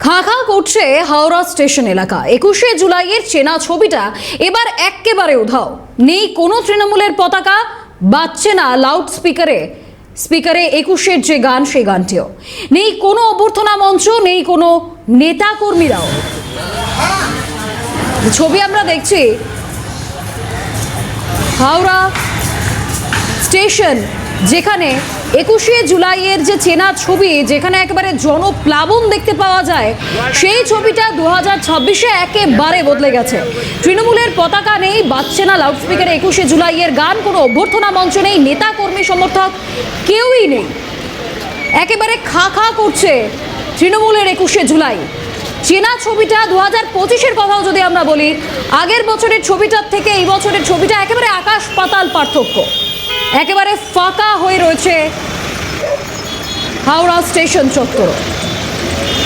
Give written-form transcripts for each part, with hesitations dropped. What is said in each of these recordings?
খা খা করছে হাওড়া স্টেশন এলাকা। 21শে জুলাইয়ের চেনা ছবিটা এবার একেবারে উধাও। নেই কোনো তৃণমূলের পতাকা, বাজছে না লাউড স্পিকারে 21শের যে গান সেই গানটিও নেই। কোনো অভ্যর্থনা মঞ্চ নেই, কোনো নেতা কর্মীরাও। ছবি আমরা দেখছি হাওড়া স্টেশন, যেখানে 21শে জুলাইয়ের যে চেনা ছবি, যেখানে একেবারে জনপ্লাবন দেখতে পাওয়া যায়, সেই ছবিটা 2026-এ একেবারে বদলে গেছে। তৃণমূলের পতাকা নেই, বাজছে না লাউডস্পিকারে 21শে জুলাইয়ের গান, কোনো অভ্যর্থনা মঞ্চ নেই, নেতা কর্মী সমর্থক কেউই নেই। একেবারে খা খা করছে তৃণমূলের 21শে জুলাই। চেনা ছবিটা 2025-এর কথাও যদি আমরা বলি, আগের বছরের ছবিটার থেকে এই বছরের ছবিটা একেবারে আকাশ পাতাল পার্থক্য। একেবারে ফাঁকা হয়ে রয়েছে হাওড়া স্টেশন চত্বর।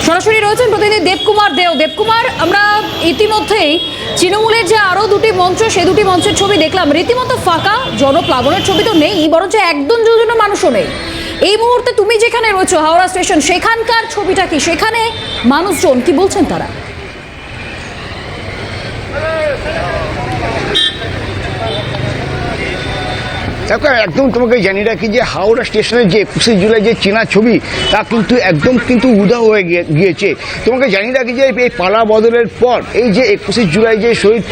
সরাসরি রয়েছেন প্রতিনিধি দেবকুমার দেও। দেবকুমার, আমরা ইতিমধ্যেই তৃণমূলের যে আরো দুটি মঞ্চ, সেই দুটি মঞ্চের ছবি দেখলাম, রীতিমতো ফাঁকা। জনপ্লাবনের ছবি তো নেই, বরঞ্চ একজন দুজন মানুষও নেই। এই মুহূর্তে তুমি যেখানে রয়েছো হাওড়া স্টেশন, সেখানকার ছবিটা কি? সেখানে মানুষজন কি বলছেন তারা? দেখো, একদম তোমাকে জানিয়ে রাখি যে হাওড়া স্টেশনের যে 21শে জুলাই যে চেনা ছবি, তা কিন্তু উধাও হয়ে গিয়েছে। তোমাকে জানিয়ে রাখি যে এই পালা বদলের পর এই যে 21শে জুলাই যে শহীদ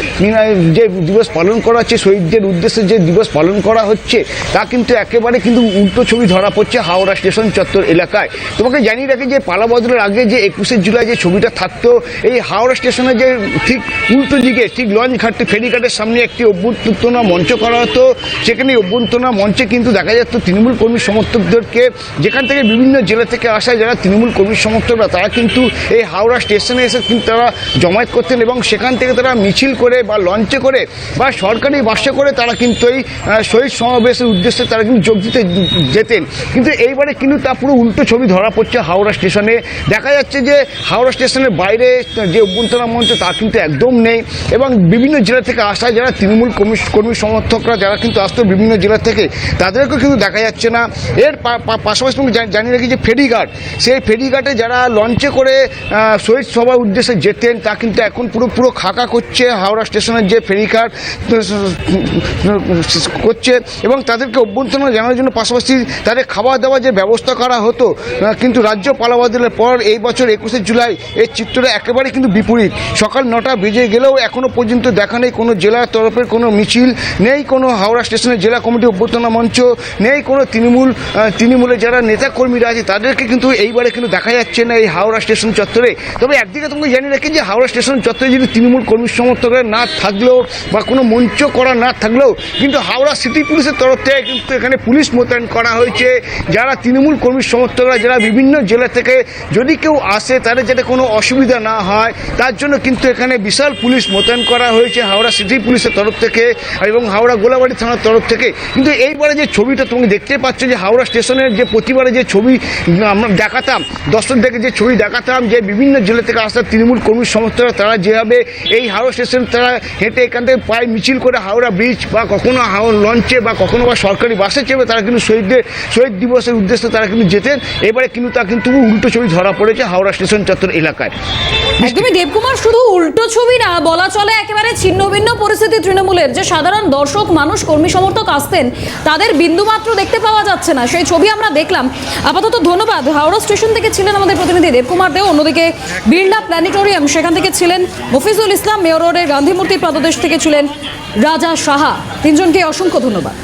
যে দিবস পালন করা হচ্ছে, শহীদদের উদ্দেশ্যে যে দিবস পালন করা হচ্ছে, তা কিন্তু একেবারে কিন্তু উল্টো ছবি ধরা পড়ছে হাওড়া স্টেশন চত্বর এলাকায়। তোমাকে জানিয়ে রাখি যে পালা বদলের আগে যে 21শে জুলাই যে ছবিটা থাকতো, এই হাওড়া স্টেশনে যে ঠিক উল্টো দিকে, ঠিক লঞ্চ ঘাটটি ফেরিঘাটের সামনে একটি অভ্যর্থনা মঞ্চ করা হতো। সেখানে অভ্যর্থনা মঞ্চে কিন্তু দেখা যেত তৃণমূল কর্মী সমর্থকদেরকে, যেখান থেকে বিভিন্ন জেলা থেকে আসা যারা তৃণমূল কর্মী সমর্থকরা, তারা কিন্তু এই হাওড়া স্টেশনে এসে কিন্তু তারা জমায়েত করতেন এবং সেখান থেকে তারা মিছিল করে বা লঞ্চে করে বা সরকারি বাসে করে তারা কিন্তু এই শহীদ সমাবেশের উদ্দেশ্যে তারা কিন্তু যোগ দিতে যেতেন। কিন্তু এইবারে কিন্তু তা পুরো উল্টো ছবি ধরা পড়ছে হাওড়া স্টেশনে। দেখা যাচ্ছে যে হাওড়া স্টেশনের বাইরে যে অভ্যর্থনা মঞ্চ, তা কিন্তু একদম নেই এবং বিভিন্ন জেলা থেকে আসা যারা তৃণমূল কর্মী সমর্থকরা যারা কিন্তু আসতো বিভিন্ন জেলা থেকে, তাদেরকেও কিন্তু দেখা যাচ্ছে না। এর পাশাপাশি জানিয়ে রাখি যে ফেরিঘাট, সেই ফেরিঘাটে যারা লঞ্চে করে শহীদ সভার উদ্দেশ্যে যেতেন, তা কিন্তু এখন পুরো খাকা করছে হাওড়া স্টেশনের যে ফেরিঘাট করছে এবং তাদেরকে অভ্যর্থনা জানানোর জন্য পাশাপাশি তাদের খাওয়া দাওয়া যে ব্যবস্থা করা হতো। কিন্তু রাজ্য পালা বদলের পর এই বছর 21শে জুলাই এই চিত্রটা একেবারে কিন্তু বিপরীত। সকাল 9টা বেজে গেলেও এখনও পর্যন্ত দেখা নেই কোনো জেলার তরফের কোনো মিছিল, নেই কোনো হাওড়া স্টেশনের জেলা কমিটি অভ্যর্থনা মঞ্চ, নেই কোনো তৃণমূলের যারা নেতা কর্মীরা আছে তাদেরকে কিন্তু এইবারে কিন্তু দেখা যাচ্ছে না এই হাওড়া স্টেশন চত্বরে। তবে একদিকে তোমাকে জানিয়ে রাখি যে হাওড়া স্টেশন চত্বরে যদি তৃণমূল কর্মী সমর্থকরা না থাকলেও বা কোনো মঞ্চ করা না থাকলেও, কিন্তু হাওড়া সিটি পুলিশের তরফ থেকে কিন্তু এখানে পুলিশ মোতায়েন করা হয়েছে। যারা তৃণমূল কর্মী সমর্থকরা যারা বিভিন্ন জেলা থেকে যদি কেউ আসে, তাদের যাতে কোনো অসুবিধা না হয় তার জন্য কিন্তু এখানে বিশাল পুলিশ মোতায়েন করা হয়েছে হাওড়া সিটি পুলিশের তরফ থেকে এবং হাওড়া গোলাবাড়ি থানার তরফ থেকে। কিন্তু এইবারে যে ছবিটা তুমি দেখতে পাচ্ছ, যে হাওড়া স্টেশনের যে প্রতিবারে যে ছবি আমরা দেখাতাম, দর্শকদেরকে যে ছবি দেখাতাম, যে বিভিন্ন জেলা থেকে আসা তৃণমূল কর্মী সমর্থকরা তারা যেভাবে এই হাওড়া স্টেশন তারা হেঁটে এখান থেকে পায়ে মিছিল করে হাওড়া ব্রিজ বা কখনো লঞ্চে বা কখনো বা সরকারি বাসে চেপে তারা কিন্তু শহীদ দিবসের উদ্দেশ্যে তারা কিন্তু যেতেন, এবারে কিন্তু তা কিন্তু উল্টো ছবি ধরা পড়েছে হাওড়া স্টেশন চত্বর এলাকায়। একদমই দেবকুমার, শুধু উল্টো ছবি না, বলা চলে একেবারে ছিন্ন ভিন্ন পরিস্থিতি। তৃণমূলের যে সাধারণ দর্শক মানুষ কর্মী সমর্থক আসতেন, তাদের বিন্দুমাত্র দেখতে পাওয়া যাচ্ছে না, সেই ছবি আমরা দেখলাম। আপাতত ধন্যবাদ। হাওড়া স্টেশন থেকে ছিলেন আমাদের প্রতিনিধি দেবকুমার দেও। অন্যদিকে বিড়লা প্ল্যানেটোরিয়াম, সেখান থেকে ছিলেন মফিজুল ইসলাম। মেয়র রোডের গান্ধী মূর্তি পাদদেশ থেকে ছিলেন রাজা সাহা। তিনজনকে অসংখ্য ধন্যবাদ।